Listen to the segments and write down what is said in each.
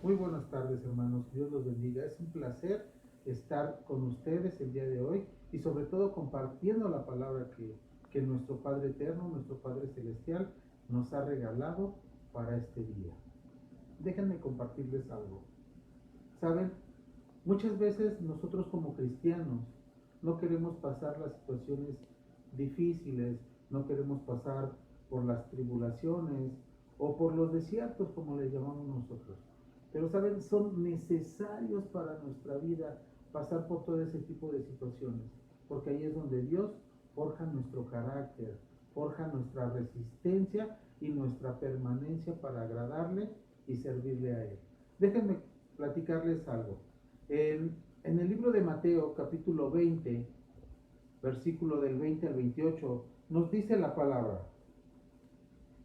Muy buenas tardes, hermanos. Dios los bendiga. Es un placer estar con ustedes el día de hoy y sobre todo compartiendo la palabra que nuestro Padre Eterno, nuestro Padre Celestial nos ha regalado para este día. Déjenme compartirles algo. Saben, muchas veces nosotros como cristianos no queremos pasar las situaciones difíciles, no queremos pasar por las tribulaciones o por los desiertos, como les llamamos nosotros. Pero saben, son necesarios para nuestra vida pasar por todo ese tipo de situaciones, porque ahí es donde Dios forja nuestro carácter, forja nuestra resistencia y nuestra permanencia para agradarle y servirle a Él. Déjenme platicarles algo. En el libro de Mateo, capítulo 20, versículo del 20 al 28, nos dice la palabra.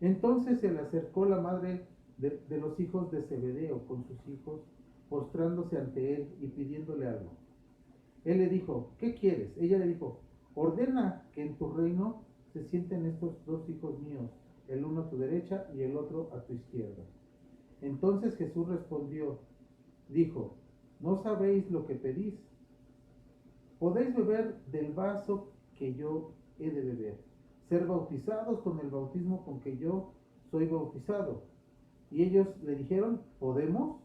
Entonces se le acercó la madre de los hijos de Zebedeo con sus hijos, postrándose ante él y pidiéndole algo. Él le dijo, ¿qué quieres? Ella le dijo, ordena que en tu reino se sienten estos dos hijos míos, el uno a tu derecha y el otro a tu izquierda. Entonces Jesús respondió, dijo, ¿no sabéis lo que pedís? Podéis beber del vaso que yo he de beber, ser bautizados con el bautismo con que yo soy bautizado. Y ellos le dijeron, ¿podemos?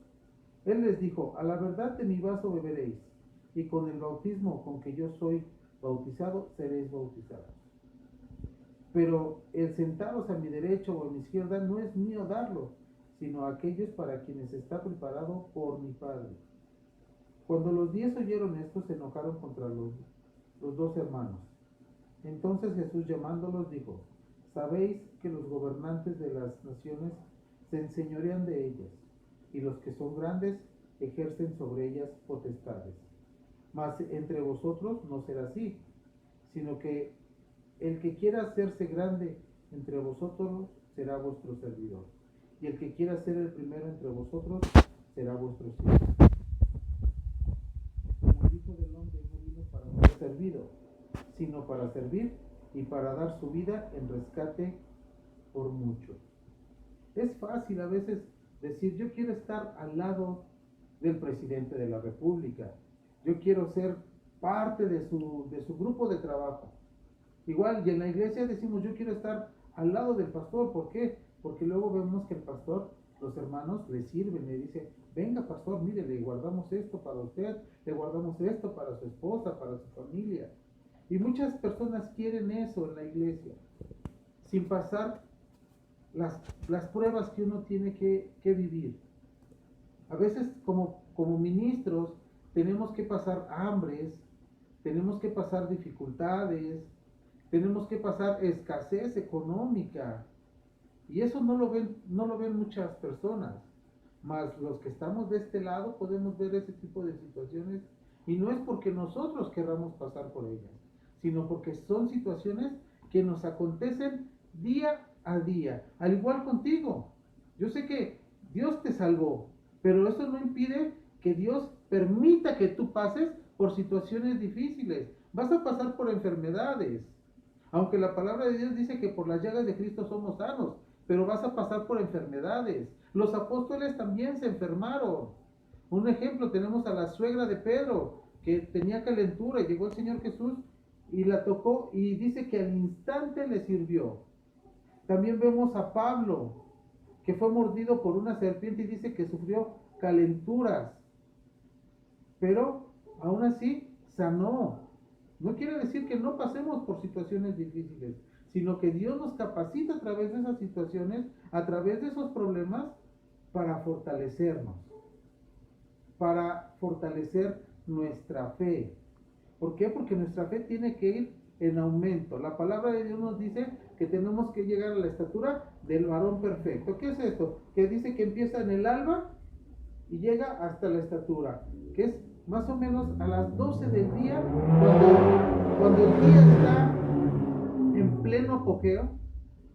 Él les dijo, a la verdad de mi vaso beberéis, y con el bautismo con que yo soy bautizado seréis bautizados. Pero el sentaros a mi derecha o a mi izquierda no es mío darlo, sino a aquellos para quienes está preparado por mi Padre. Cuando los 10 oyeron esto, se enojaron contra los dos hermanos. Entonces Jesús llamándolos dijo, sabéis que los gobernantes de las naciones se enseñorean de ellas, y los que son grandes ejercen sobre ellas potestades. Mas entre vosotros no será así, sino que el que quiera hacerse grande entre vosotros será vuestro servidor, y el que quiera ser el primero entre vosotros será vuestro siervo. Como el Hijo del Hombre no vino para ser servido, sino para servir y para dar su vida en rescate por muchos. Es fácil a veces decir, yo quiero estar al lado del presidente de la República, yo quiero ser parte de su grupo de trabajo. Igual, y en la iglesia decimos, yo quiero estar al lado del pastor. ¿Por qué? Porque luego vemos que el pastor, los hermanos le sirven, le dicen, venga pastor, mire, le guardamos esto para usted, le guardamos esto para su esposa, para su familia. Y muchas personas quieren eso en la iglesia, sin pasar las pruebas que uno tiene que vivir. A veces como ministros tenemos que pasar hambres, tenemos que pasar dificultades, tenemos que pasar escasez económica. Y eso no lo ven muchas personas. Mas los que estamos de este lado podemos ver ese tipo de situaciones y no es porque nosotros queramos pasar por ellas, sino porque son situaciones que nos acontecen día a día, al igual contigo. Yo sé que Dios te salvó, pero eso no impide que Dios permita que tú pases por situaciones difíciles. Vas a pasar por enfermedades, aunque la palabra de Dios dice que por las llagas de Cristo somos sanos, pero vas a pasar por enfermedades. Los apóstoles también se enfermaron. Un ejemplo, tenemos a la suegra de Pedro, que tenía calentura, y llegó el Señor Jesús y la tocó y dice que al instante le sirvió. También vemos a Pablo, que fue mordido por una serpiente y dice que sufrió calenturas, pero aún así sanó. No quiere decir que no pasemos por situaciones difíciles, sino que Dios nos capacita a través de esas situaciones, a través de esos problemas, para fortalecernos, para fortalecer nuestra fe. ¿Por qué? Porque nuestra fe tiene que ir en aumento. La palabra de Dios nos dice que tenemos que llegar a la estatura del varón perfecto. ¿Qué es esto? Que dice que empieza en el alba y llega hasta la estatura, que es más o menos a las 12 del día, cuando el día está en pleno apogeo,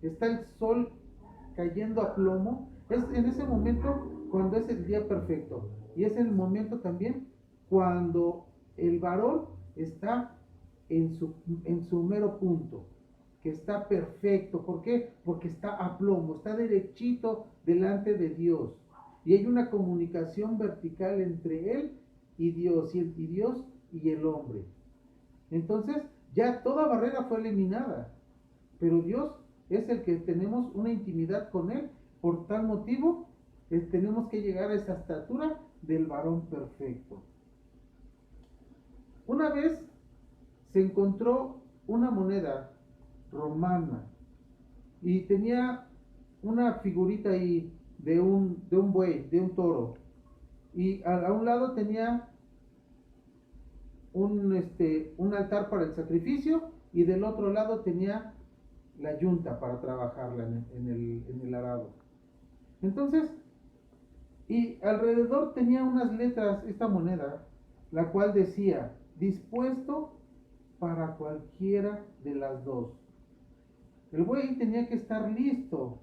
está el sol cayendo a plomo, es en ese momento cuando es el día perfecto. Y es el momento también cuando el varón está en su mero punto, que está perfecto. ¿Por qué? Porque está a plomo, está derechito delante de Dios. y hay una comunicación vertical entre él y Dios, y Dios y el hombre. Entonces, ya toda barrera fue eliminada, pero Dios es el que tenemos una intimidad con él. Por tal motivo, tenemos que llegar a esa estatura del varón perfecto. Una vez se encontró una moneda romana y tenía una figurita ahí de un buey, de un toro, y a un lado tenía un altar para el sacrificio, y del otro lado tenía la yunta para trabajarla en el arado. Entonces, y alrededor tenía unas letras esta moneda, la cual decía, dispuesto para cualquiera de las dos. El buey tenía que estar listo,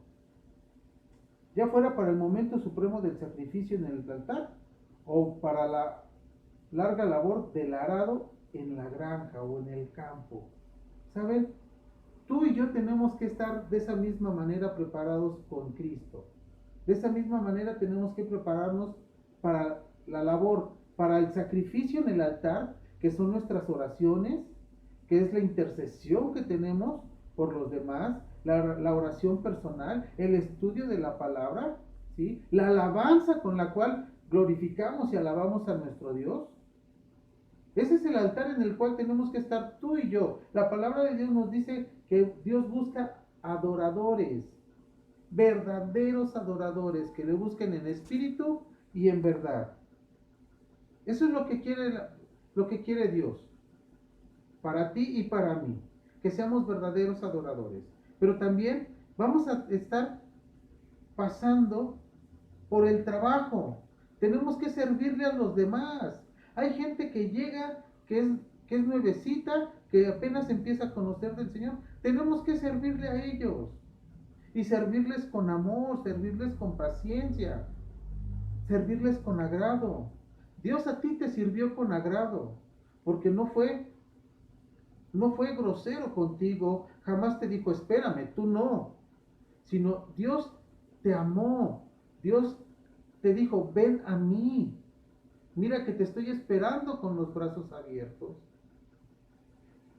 ya fuera para el momento supremo del sacrificio en el altar o para la larga labor del arado en la granja o en el campo. ¿Saben? Tú y yo tenemos que estar de esa misma manera preparados con Cristo. De esa misma manera tenemos que prepararnos para la labor, para el sacrificio en el altar, que son nuestras oraciones, que es la intercesión que tenemos por los demás, la oración personal, el estudio de la palabra, ¿sí? La alabanza con la cual glorificamos y alabamos a nuestro Dios. Ese es el altar en el cual tenemos que estar tú y yo. La palabra de Dios nos dice que Dios busca adoradores, verdaderos adoradores, que le busquen en espíritu y en verdad. Eso es lo que quiere Dios, para ti y para mí, que seamos verdaderos adoradores. Pero también vamos a estar pasando por el trabajo. Tenemos que servirle a los demás. Hay gente que llega, que es nuevecita, que apenas empieza a conocer del Señor. Tenemos que servirle a ellos. Y servirles con amor, servirles con paciencia, servirles con agrado. Dios a ti te sirvió con agrado, porque no fue grosero contigo, jamás te dijo, espérame, tú no, sino Dios te amó, Dios te dijo, ven a mí, mira que te estoy esperando con los brazos abiertos.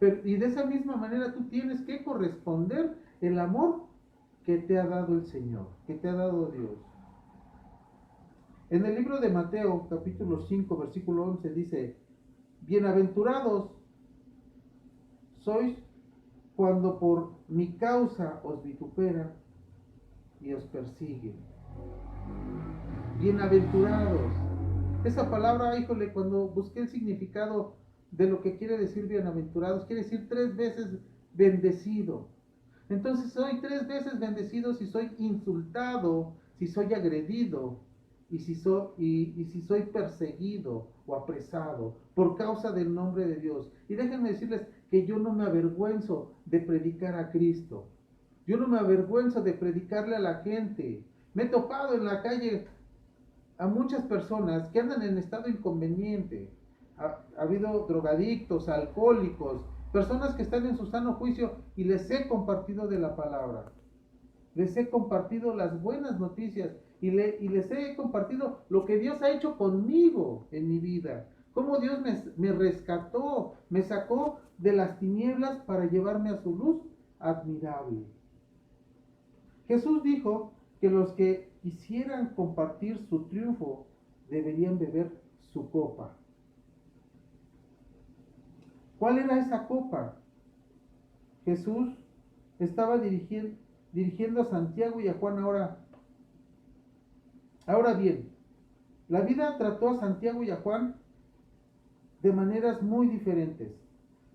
Y de esa misma manera tú tienes que corresponder el amor que te ha dado el Señor, que te ha dado Dios. En el libro de Mateo, capítulo 5, versículo 11, dice, bienaventurados sois cuando por mi causa os vituperan y os persiguen. Bienaventurados. Esa palabra, híjole, cuando busqué el significado de lo que quiere decir bienaventurados, quiere decir 3 veces bendecido. Entonces soy 3 veces bendecido si soy insultado, si soy agredido y si soy perseguido o apresado por causa del nombre de Dios. Y déjenme decirles que yo no me avergüenzo de predicar a Cristo. Yo no me avergüenzo de predicarle a la gente. Me he topado en la calle a muchas personas que andan en estado inconveniente. Ha habido drogadictos, alcohólicos, personas que están en su sano juicio, y les he compartido de la palabra. Les he compartido las buenas noticias y les he compartido lo que Dios ha hecho conmigo en mi vida. Cómo Dios me rescató, me sacó de las tinieblas para llevarme a su luz admirable. Jesús dijo que los que quisieran compartir su triunfo deberían beber su copa. ¿Cuál era esa copa? Jesús estaba dirigiendo a Santiago y a Juan ahora. Ahora bien, la vida trató a Santiago y a Juan de maneras muy diferentes.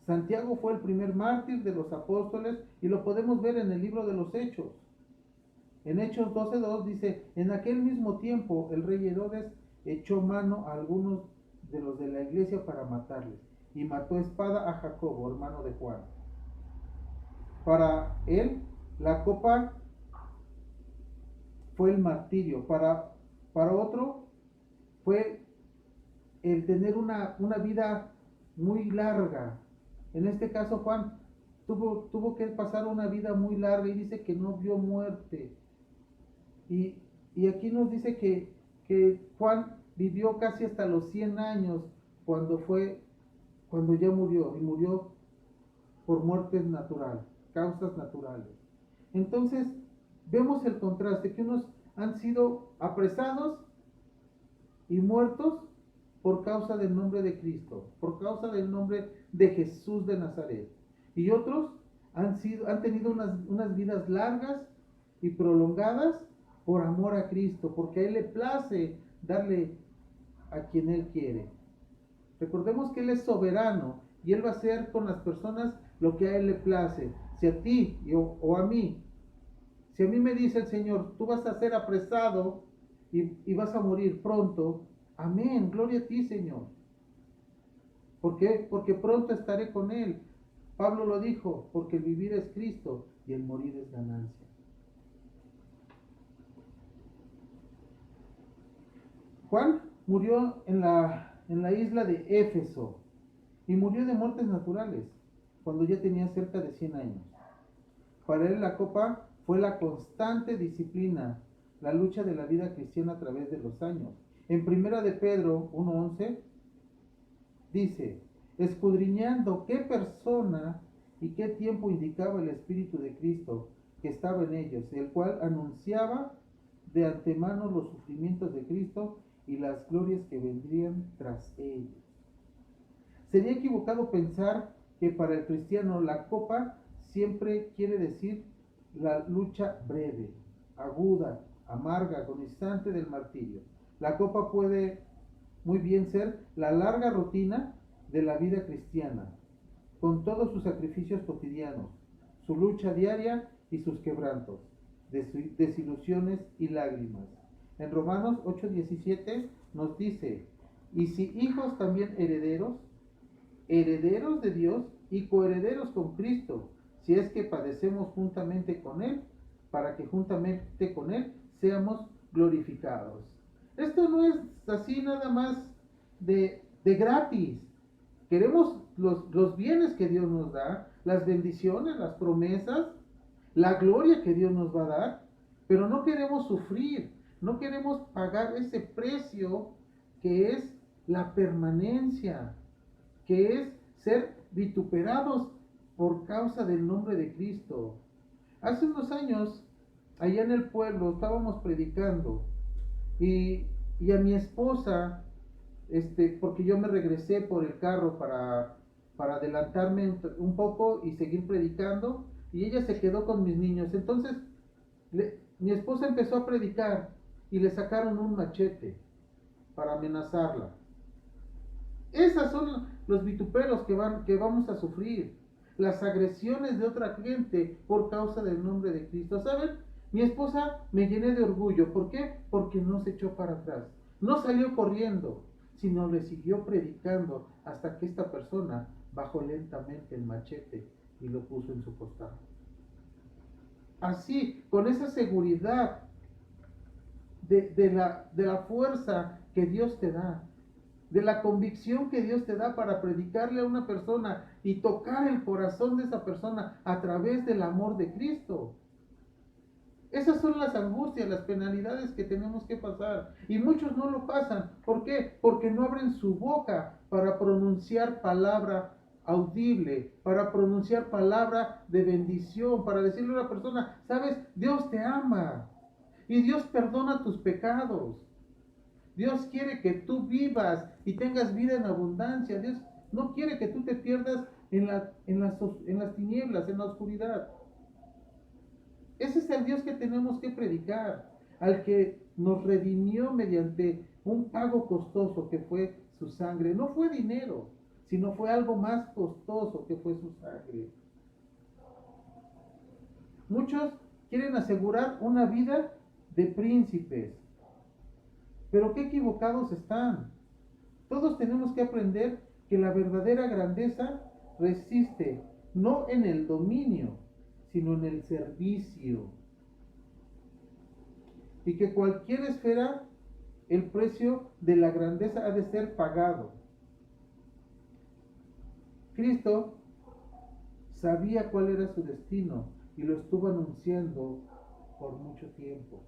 Santiago fue el primer mártir de los apóstoles y lo podemos ver en el libro de los Hechos. En Hechos 12:2 dice, en aquel mismo tiempo el rey Herodes echó mano a algunos de los de la iglesia para matarles y mató a espada a Jacobo, hermano de Juan. Para él, la copa fue el martirio. Para otro, fue el tener una vida muy larga. En este caso, Juan tuvo que pasar una vida muy larga y dice que no vio muerte. Y aquí nos dice que que Juan vivió casi hasta los 100 años cuando ya murió, y murió por muerte natural, causas naturales. Entonces, vemos el contraste, que unos han sido apresados y muertos por causa del nombre de Cristo, por causa del nombre de Jesús de Nazaret. Y otros han tenido unas vidas largas y prolongadas por amor a Cristo, porque a Él le place darle a quien Él quiere. Recordemos que Él es soberano y Él va a hacer con las personas lo que a Él le place. Si a ti o a mí, si a mí me dice el Señor, tú vas a ser apresado y vas a morir pronto, amén, gloria a ti, Señor. ¿Por qué? Porque pronto estaré con Él. Pablo lo dijo, porque el vivir es Cristo y el morir es ganancia. Juan murió en la isla de Éfeso y murió de muertes naturales cuando ya tenía cerca de 100 años. Para él la copa fue la constante disciplina, la lucha de la vida cristiana a través de los años. En primera de Pedro 1:11 dice, escudriñando qué persona y qué tiempo indicaba el Espíritu de Cristo que estaba en ellos, el cual anunciaba de antemano los sufrimientos de Cristo y las glorias que vendrían tras ellos. Sería equivocado pensar que para el cristiano la copa siempre quiere decir la lucha breve, aguda, amarga, agonizante del martirio. La copa puede muy bien ser la larga rutina de la vida cristiana, con todos sus sacrificios cotidianos, su lucha diaria y sus quebrantos, desilusiones y lágrimas. En Romanos 8:17 nos dice, y si hijos también herederos, herederos de Dios y coherederos con Cristo, si es que padecemos juntamente con Él, para que juntamente con Él seamos glorificados. Esto no es así nada más de gratis. Queremos los bienes que Dios nos da, las bendiciones, las promesas, la gloria que Dios nos va a dar, pero no queremos sufrir, no queremos pagar ese precio que es la permanencia, que es ser vituperados por causa del nombre de Cristo. Hace unos años, allá en el pueblo, estábamos predicando y a mi esposa, porque yo me regresé por el carro para adelantarme un poco y seguir predicando, y ella se quedó con mis niños. Entonces, mi esposa empezó a predicar y le sacaron un machete para amenazarla. Esas son los vituperos que vamos a sufrir, las agresiones de otra gente por causa del nombre de Cristo. ¿Saben? Mi esposa me llené de orgullo. ¿Por qué? Porque no se echó para atrás, no salió corriendo, sino le siguió predicando hasta que esta persona bajó lentamente el machete y lo puso en su costado. Así, con esa seguridad de la fuerza que Dios te da, de la convicción que Dios te da para predicarle a una persona y tocar el corazón de esa persona a través del amor de Cristo. Esas son las angustias, las penalidades que tenemos que pasar. Y muchos no lo pasan. ¿Por qué? Porque no abren su boca para pronunciar palabra audible, para pronunciar palabra de bendición, para decirle a una persona, sabes, Dios te ama y Dios perdona tus pecados. Dios quiere que tú vivas y tengas vida en abundancia. Dios no quiere que tú te pierdas en las tinieblas, en la oscuridad. Ese es el Dios que tenemos que predicar, al que nos redimió mediante un pago costoso que fue su sangre. No fue dinero, sino fue algo más costoso que fue su sangre. Muchos quieren asegurar una vida de príncipes, pero qué equivocados están. Todos tenemos que aprender que la verdadera grandeza resiste no en el dominio, sino en el servicio. Y que cualquier esfera, el precio de la grandeza ha de ser pagado. Cristo sabía cuál era su destino y lo estuvo anunciando por mucho tiempo.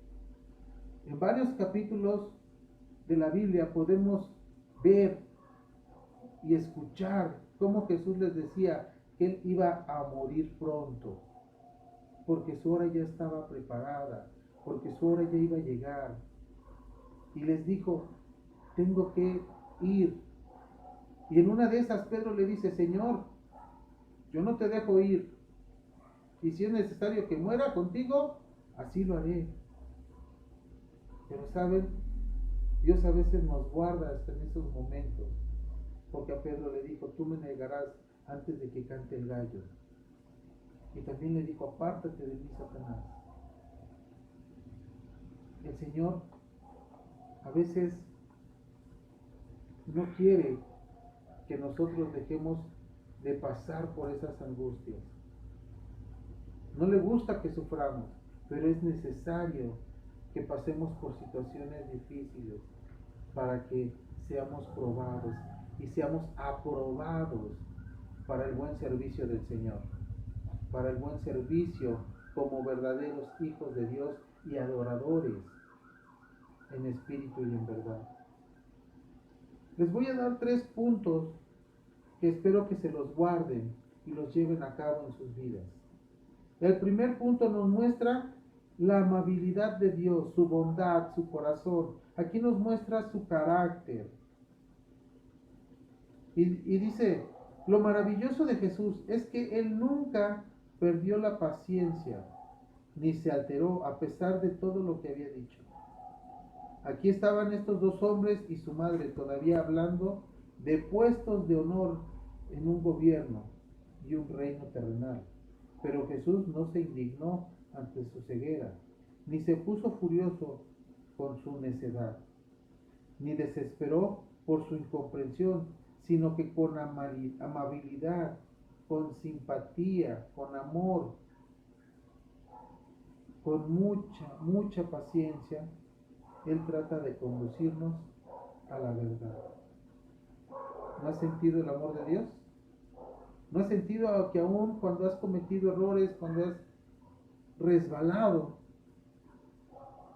En varios capítulos de la Biblia podemos ver y escuchar cómo Jesús les decía que Él iba a morir pronto, porque su hora ya estaba preparada, porque su hora ya iba a llegar. Y les dijo, tengo que ir. Y en una de esas Pedro le dice, Señor, yo no te dejo ir. Y si es necesario que muera contigo, así lo haré. Pero saben, Dios a veces nos guarda hasta en esos momentos. Porque a Pedro le dijo, tú me negarás antes de que cante el gallo. Y también le dijo, apártate de mí, Satanás. El Señor a veces no quiere que nosotros dejemos de pasar por esas angustias. No le gusta que suframos, pero es necesario que pasemos por situaciones difíciles para que seamos probados y seamos aprobados para el buen servicio del Señor, para el buen servicio como verdaderos hijos de Dios y adoradores en espíritu y en verdad. Les voy a dar 3 puntos que espero que se los guarden y los lleven a cabo en sus vidas. El primer punto nos muestra la amabilidad de Dios, su bondad, su corazón. Aquí nos muestra su carácter. Y dice, lo maravilloso de Jesús es que Él nunca perdió la paciencia, ni se alteró a pesar de todo lo que había dicho. Aquí estaban estos 2 hombres y su madre todavía hablando de puestos de honor en un gobierno y un reino terrenal. Pero Jesús no se indignó ante su ceguera, ni se puso furioso con su necedad, ni desesperó por su incomprensión, sino que con amabilidad, con simpatía, con amor, con mucha paciencia, Él trata de conducirnos a la verdad. ¿No has sentido el amor de Dios? ¿No has sentido que aún cuando has cometido errores, cuando has resbalado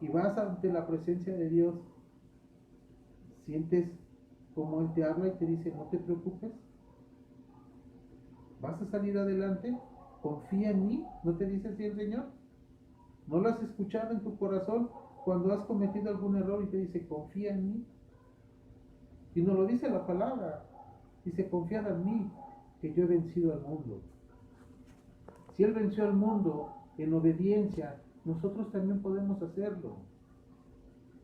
y vas ante la presencia de Dios, sientes como Él te habla y te dice, no te preocupes, vas a salir adelante, confía en mí? ¿No te dice así el Señor? ¿No lo has escuchado en tu corazón cuando has cometido algún error y te dice, confía en mí? Y nos lo dice la palabra, dice, confiad en mí, que yo he vencido al mundo. Si Él venció al mundo en obediencia, nosotros también podemos hacerlo.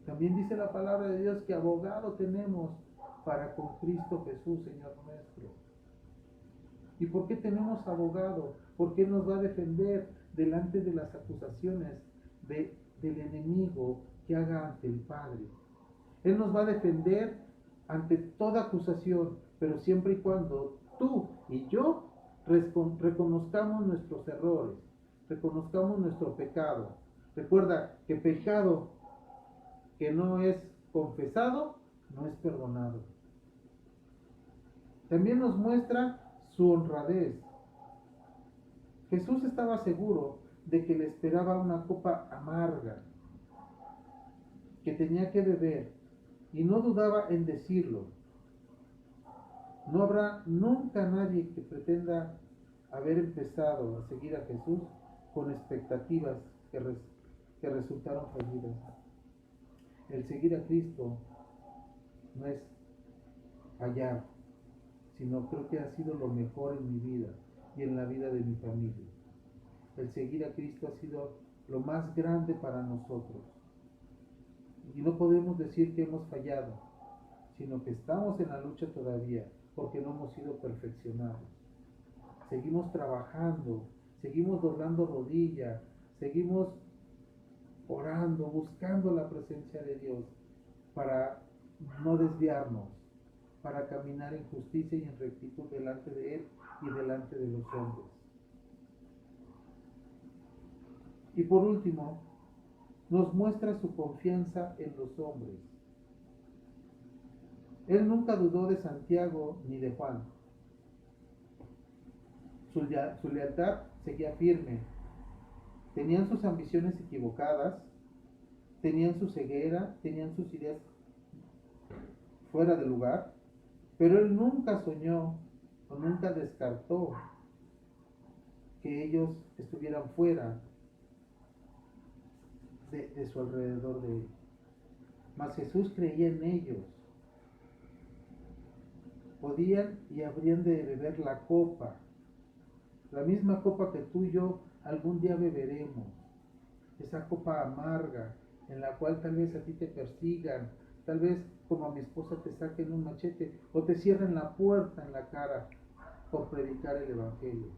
También dice la palabra de Dios que abogado tenemos para con Cristo Jesús, Señor nuestro. ¿Y por qué tenemos abogado? Porque Él nos va a defender delante de las acusaciones del enemigo que haga ante el Padre. Él nos va a defender ante toda acusación, pero siempre y cuando tú y yo reconozcamos nuestros errores, reconozcamos nuestro pecado. Recuerda que pecado que no es confesado, no es perdonado. También nos muestra su honradez. Jesús estaba seguro de que le esperaba una copa amarga, que tenía que beber, y no dudaba en decirlo. No habrá nunca nadie que pretenda haber empezado a seguir a Jesús con expectativas que resultaron fallidas. El seguir a Cristo no es fallar, sino creo que ha sido lo mejor en mi vida y en la vida de mi familia. El seguir a Cristo ha sido lo más grande para nosotros. Y no podemos decir que hemos fallado, sino que estamos en la lucha todavía, porque no hemos sido perfeccionados. Seguimos trabajando, seguimos doblando rodilla, seguimos orando, buscando la presencia de Dios para no desviarnos, para caminar en justicia y en rectitud delante de Él y delante de los hombres. Y por último, nos muestra su confianza en los hombres. Él nunca dudó de Santiago ni de Juan. Su lealtad seguía firme. Tenían sus ambiciones equivocadas, tenían su ceguera, tenían sus ideas fuera de lugar, pero él nunca soñó o nunca descartó que ellos estuvieran fuera de su alrededor de él. Mas Jesús creía en ellos. Podían y habrían de beber la copa, la misma copa que tú y yo algún día beberemos, esa copa amarga en la cual tal vez a ti te persigan, tal vez como a mi esposa te saquen un machete o te cierren la puerta en la cara por predicar el evangelio.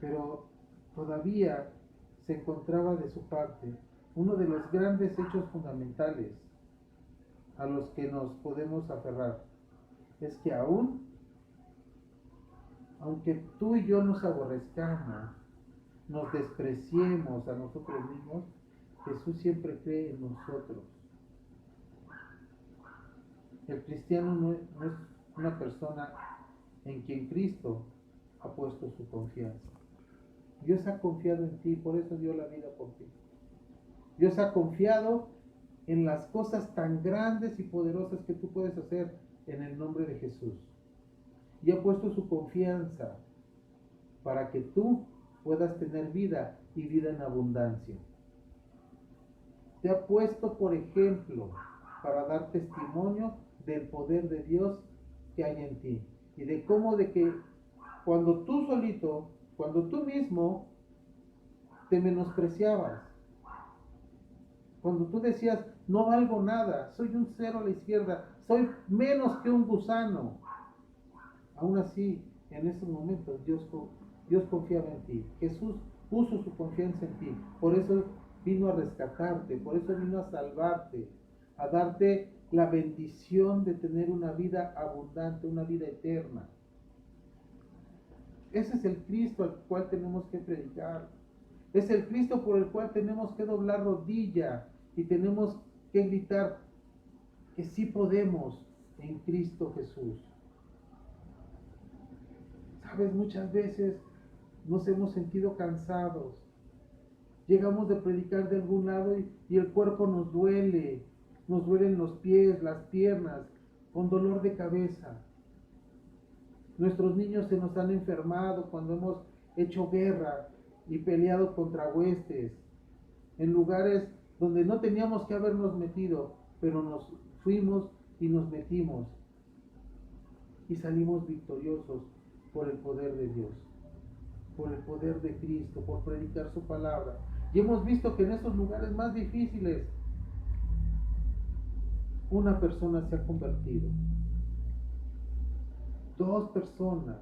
Pero todavía se encontraba de su parte uno de los grandes hechos fundamentales a los que nos podemos aferrar. Es que aunque tú y yo nos aborrezcamos, nos despreciemos a nosotros mismos, Jesús siempre cree en nosotros. El cristiano no es una persona en quien Cristo ha puesto su confianza. Dios ha confiado en ti, por eso dio la vida por ti. Dios ha confiado en las cosas tan grandes y poderosas que tú puedes hacer en el nombre de Jesús. Y ha puesto su confianza para que tú puedas tener vida y vida en abundancia. Te ha puesto, por ejemplo, para dar testimonio del poder de Dios que hay en ti. Y de cómo de que cuando tú solito, cuando tú mismo te menospreciabas, cuando tú decías, no valgo nada, soy un cero a la izquierda, soy menos que un gusano. Aún así, en esos momentos Dios confiaba en ti. Jesús puso su confianza en ti. Por eso vino a rescatarte, por eso vino a salvarte, a darte la bendición de tener una vida abundante, una vida eterna. Ese es el Cristo al cual tenemos que predicar. Es el Cristo por el cual tenemos que doblar rodilla y tenemos que gritar que sí podemos en Cristo Jesús. Sabes, muchas veces nos hemos sentido cansados. Llegamos de predicar de algún lado y el cuerpo nos duele. Nos duelen los pies, las piernas, con dolor de cabeza. Nuestros niños se nos han enfermado cuando hemos hecho guerra y peleado contra huestes, en lugares donde no teníamos que habernos metido, pero nos fuimos y nos metimos y salimos victoriosos por el poder de Dios, por el poder de Cristo, por predicar su palabra. Y hemos visto que en esos lugares más difíciles una persona se ha convertido. 2 personas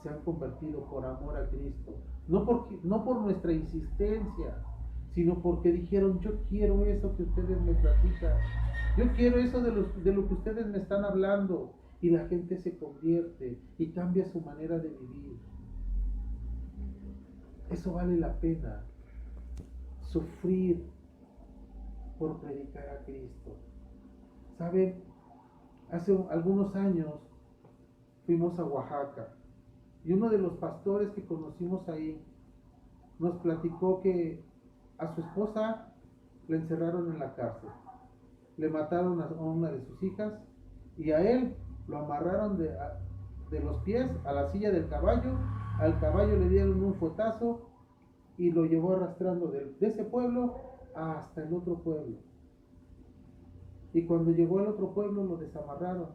se han convertido por amor a Cristo. No por nuestra insistencia, sino porque dijeron, yo quiero eso que ustedes me platican. Yo quiero eso de lo que ustedes me están hablando. Y la gente se convierte y cambia su manera de vivir. Eso vale la pena. Sufrir por predicar a Cristo. ¿Saben? Hace algunos años fuimos a Oaxaca y uno de los pastores que conocimos ahí nos platicó que a su esposa la encerraron en la cárcel, le mataron a una de sus hijas y a él lo amarraron de los pies a la silla del caballo, al caballo le dieron un fuetazo y lo llevó arrastrando de ese pueblo hasta el otro pueblo. Y cuando llegó al otro pueblo lo desamarraron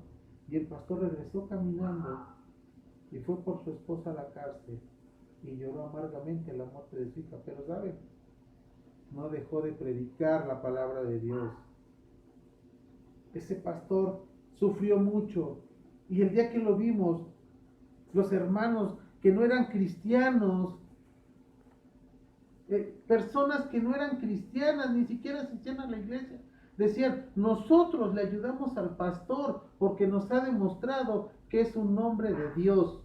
y el pastor regresó caminando y fue por su esposa a la cárcel y lloró amargamente la muerte de su hija. Pero ¿saben? No dejó de predicar la palabra de Dios. Ese pastor sufrió mucho y el día que lo vimos, los hermanos que no eran cristianos, personas que no eran cristianas, ni siquiera asistían a la iglesia, decían, nosotros le ayudamos al pastor porque nos ha demostrado que es un hombre de Dios.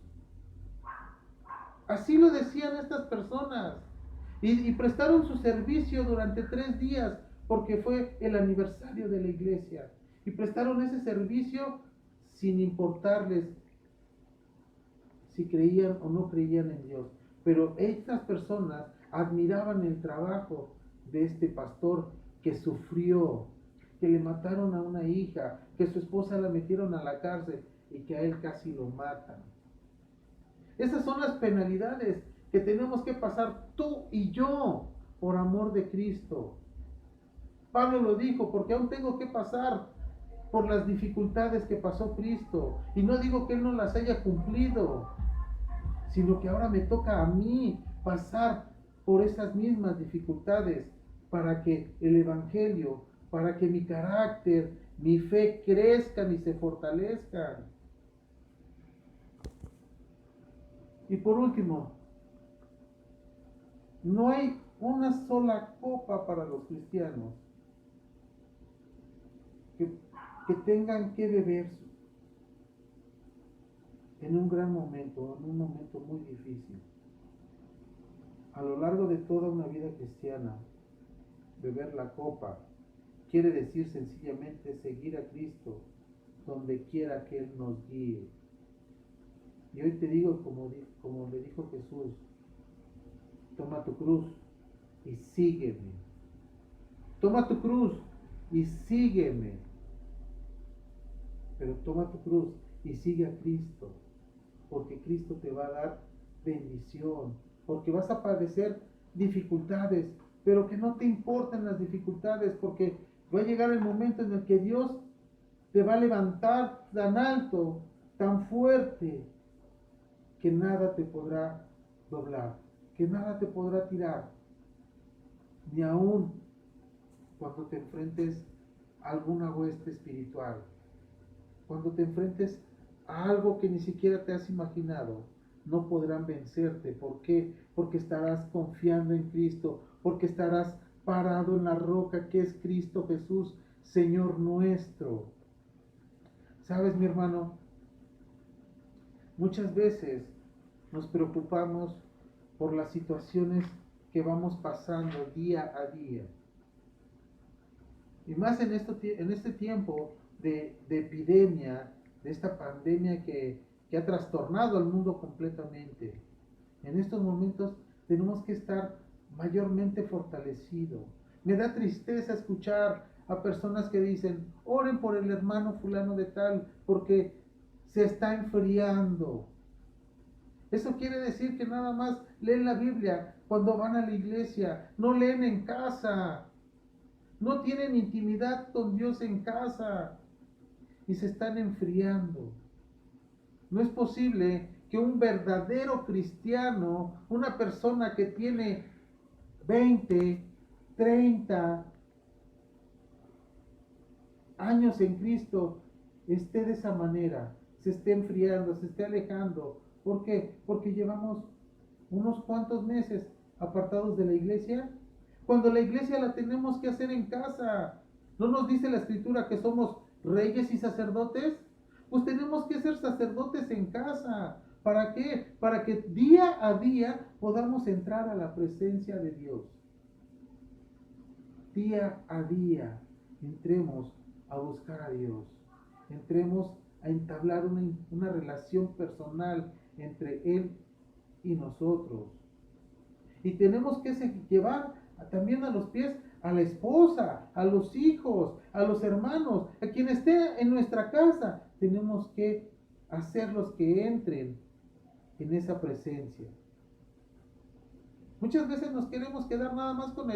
Así lo decían estas personas. Y prestaron su servicio durante 3 días porque fue el aniversario de la iglesia. Y prestaron ese servicio sin importarles si creían o no creían en Dios. Pero estas personas admiraban el trabajo de este pastor que sufrió, que le mataron a una hija, que su esposa la metieron a la cárcel y que a él casi lo matan. Esas son las penalidades que tenemos que pasar tú y yo por amor de Cristo. Pablo lo dijo, porque aún tengo que pasar por las dificultades que pasó Cristo. Y no digo que Él no las haya cumplido, sino que ahora me toca a mí pasar por esas mismas dificultades para que el Evangelio, para que mi carácter, mi fe crezcan y se fortalezcan. Y por último, no hay una sola copa para los cristianos que tengan que beber en un gran momento, en un momento muy difícil. A lo largo de toda una vida cristiana, beber la copa quiere decir sencillamente seguir a Cristo donde quiera que Él nos guíe. Y hoy te digo, como le dijo Jesús, toma tu cruz y sígueme. Toma tu cruz y sígueme. Pero toma tu cruz y sigue a Cristo, porque Cristo te va a dar bendición, porque vas a padecer dificultades, pero que no te importen las dificultades, porque va a llegar el momento en el que Dios te va a levantar tan alto, tan fuerte, que nada te podrá doblar, que nada te podrá tirar, ni aún cuando te enfrentes a alguna hueste espiritual, cuando te enfrentes a algo que ni siquiera te has imaginado, no podrán vencerte. ¿Por qué? Porque estarás confiando en Cristo, porque estarás parado en la roca que es Cristo Jesús, Señor nuestro. ¿Sabes, mi hermano? Muchas veces nos preocupamos por las situaciones que vamos pasando día a día. Y más en este tiempo de epidemia, de esta pandemia que ha trastornado al mundo completamente. En estos momentos tenemos que estar mayormente fortalecidos. Me da tristeza escuchar a personas que dicen, oren por el hermano fulano de tal, porque se está enfriando. Eso quiere decir que nada más leen la Biblia cuando van a la iglesia, no leen en casa, no tienen intimidad con Dios en casa y se están enfriando. No es posible que un verdadero cristiano, una persona que tiene 20, 30 años en Cristo, esté de esa manera, se esté enfriando, se esté alejando. ¿Por qué? Porque llevamos unos cuantos meses apartados de la iglesia, cuando la iglesia la tenemos que hacer en casa. ¿No nos dice la escritura que somos reyes y sacerdotes? Pues tenemos que ser sacerdotes en casa. ¿Para qué? Para que día a día podamos entrar a la presencia de Dios. Día a día entremos a buscar a Dios. Entremos a entablar una relación personal entre Él y nosotros. Y tenemos que llevar también a los pies a la esposa, a los hijos, a los hermanos, a quien esté en nuestra casa. Tenemos que hacerlos que entren en esa presencia. Muchas veces nos queremos quedar nada más con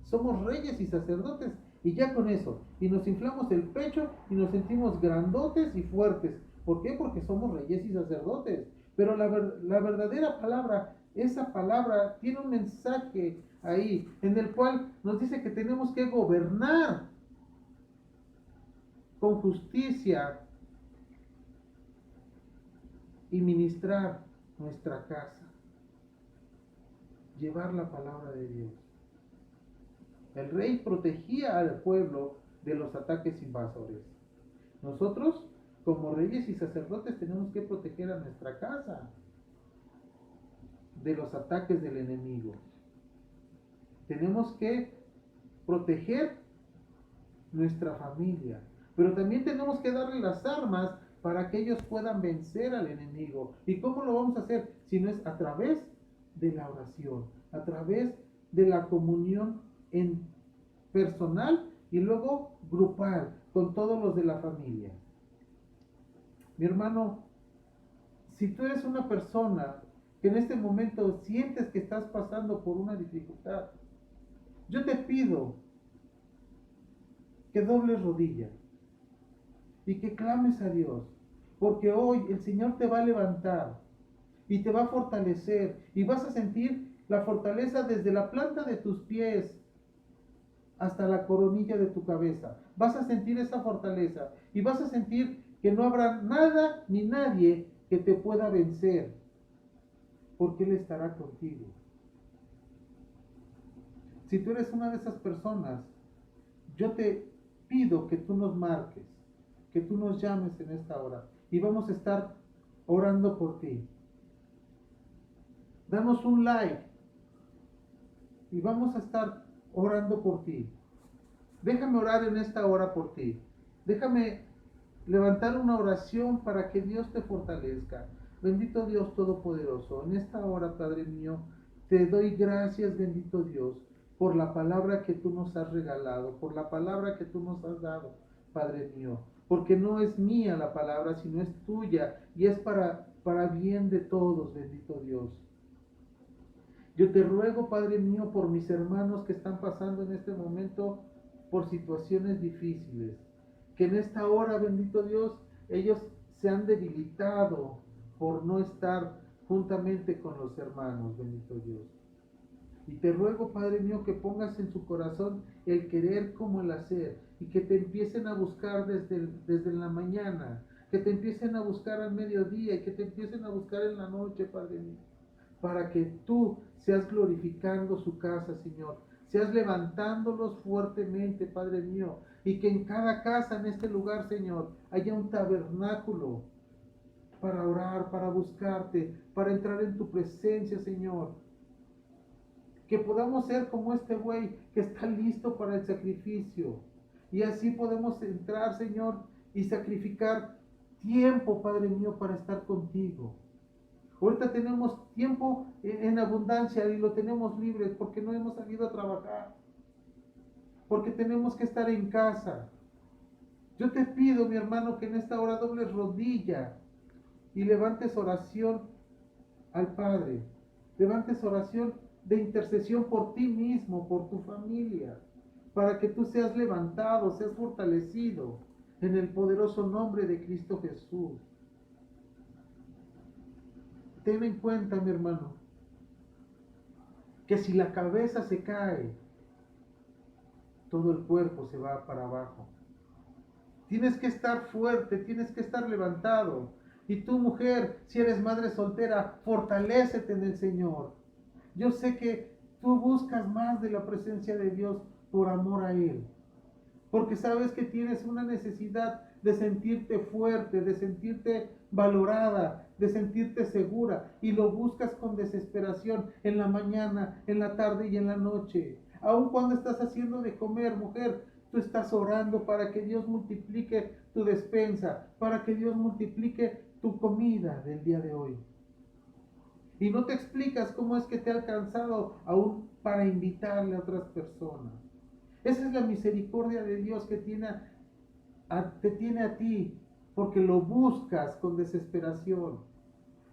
somos reyes y sacerdotes y ya con eso. Y nos inflamos el pecho y nos sentimos grandotes y fuertes. ¿Por qué? Porque somos reyes y sacerdotes. Pero la verdadera palabra, esa palabra tiene un mensaje ahí en el cual nos dice que tenemos que gobernar con justicia y ministrar nuestra casa. Llevar la palabra de Dios. El rey protegía al pueblo de los ataques invasores. Nosotros, como reyes y sacerdotes, tenemos que proteger a nuestra casa de los ataques del enemigo. Tenemos que proteger nuestra familia, pero también tenemos que darle las armas para que ellos puedan vencer al enemigo. ¿Y cómo lo vamos a hacer? Si no es a través de la oración, a través de la comunión en personal y luego grupal, con todos los de la familia. Mi hermano, si tú eres una persona que en este momento sientes que estás pasando por una dificultad, yo te pido que dobles rodillas y que clames a Dios, porque hoy el Señor te va a levantar y te va a fortalecer y vas a sentir la fortaleza desde la planta de tus pies hasta la coronilla de tu cabeza. Vas a sentir esa fortaleza y vas a sentir que no habrá nada ni nadie que te pueda vencer, porque Él estará contigo. Si tú eres una de esas personas, yo te pido que tú nos marques, que tú nos llames en esta hora y vamos a estar orando por ti. Danos un like y vamos a estar orando por ti. Déjame orar en esta hora por ti. Déjame levantar una oración para que Dios te fortalezca. Bendito Dios Todopoderoso, en esta hora, Padre mío, te doy gracias, bendito Dios, por la palabra que tú nos has regalado, por la palabra que tú nos has dado, Padre mío, porque no es mía la palabra, sino es tuya y es para bien de todos, bendito Dios. Yo te ruego, Padre mío, por mis hermanos que están pasando en este momento por situaciones difíciles, que en esta hora, bendito Dios, ellos se han debilitado por no estar juntamente con los hermanos, bendito Dios. Y te ruego, Padre mío, que pongas en su corazón el querer como el hacer y que te empiecen a buscar desde la mañana, que te empiecen a buscar al mediodía y que te empiecen a buscar en la noche, Padre mío, para que tú seas glorificando su casa, Señor. Seas levantándolos fuertemente, Padre mío, y que en cada casa, en este lugar, Señor, haya un tabernáculo para orar, para buscarte, para entrar en tu presencia, Señor. Que podamos ser como este güey que está listo para el sacrificio. Y así podemos entrar, Señor, y sacrificar tiempo, Padre mío, para estar contigo. Ahorita tenemos tiempo en abundancia y lo tenemos libre porque no hemos salido a trabajar, porque tenemos que estar en casa. Yo te pido, mi hermano, que en esta hora dobles rodilla y levantes oración al Padre. Levantes oración de intercesión por ti mismo, por tu familia, para que tú seas levantado, seas fortalecido en el poderoso nombre de Cristo Jesús. Ten en cuenta, mi hermano, que si la cabeza se cae, todo el cuerpo se va para abajo. Tienes que estar fuerte, tienes que estar levantado. Y tú, mujer, si eres madre soltera, fortalécete en el Señor. Yo sé que tú buscas más de la presencia de Dios por amor a Él. Porque sabes que tienes una necesidad de sentirte fuerte, de sentirte valorada, de sentirte segura. Y lo buscas con desesperación en la mañana, en la tarde y en la noche. Aun cuando estás haciendo de comer, mujer, tú estás orando para que Dios multiplique tu despensa, para que Dios multiplique tu comida del día de hoy. Y no te explicas cómo es que te ha alcanzado aún para invitarle a otras personas. Esa es la misericordia de Dios que te tiene a ti, porque lo buscas con desesperación,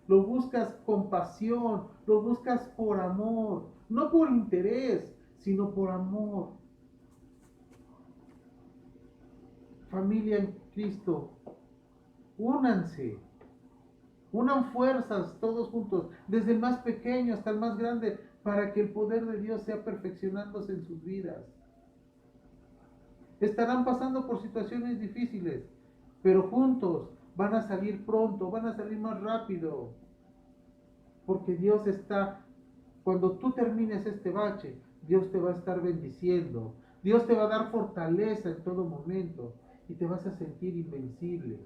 lo buscas con pasión, lo buscas por amor, no por interés, sino por amor. Familia en Cristo, únanse, unan fuerzas todos juntos, desde el más pequeño hasta el más grande, para que el poder de Dios sea perfeccionándose en sus vidas. Estarán pasando por situaciones difíciles, pero juntos van a salir pronto, van a salir más rápido, porque Dios está, cuando tú termines este bache, Dios te va a estar bendiciendo, Dios te va a dar fortaleza en todo momento y te vas a sentir invencible.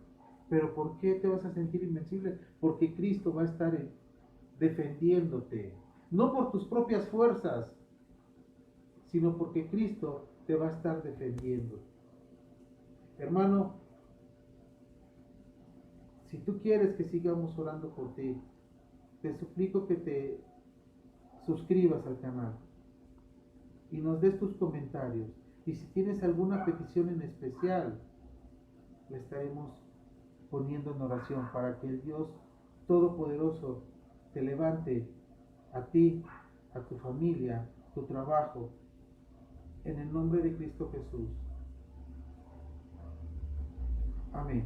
¿Pero por qué te vas a sentir invencible? Porque Cristo va a estar defendiéndote, no por tus propias fuerzas, sino porque Cristo te va a estar defendiendo. Hermano, si tú quieres que sigamos orando por ti, te suplico que te suscribas al canal y nos des tus comentarios Y si tienes alguna petición en especial, la estaremos poniendo en oración para que el Dios Todopoderoso te levante a ti, a tu familia, tu trabajo, en el nombre de Cristo Jesús. Amén.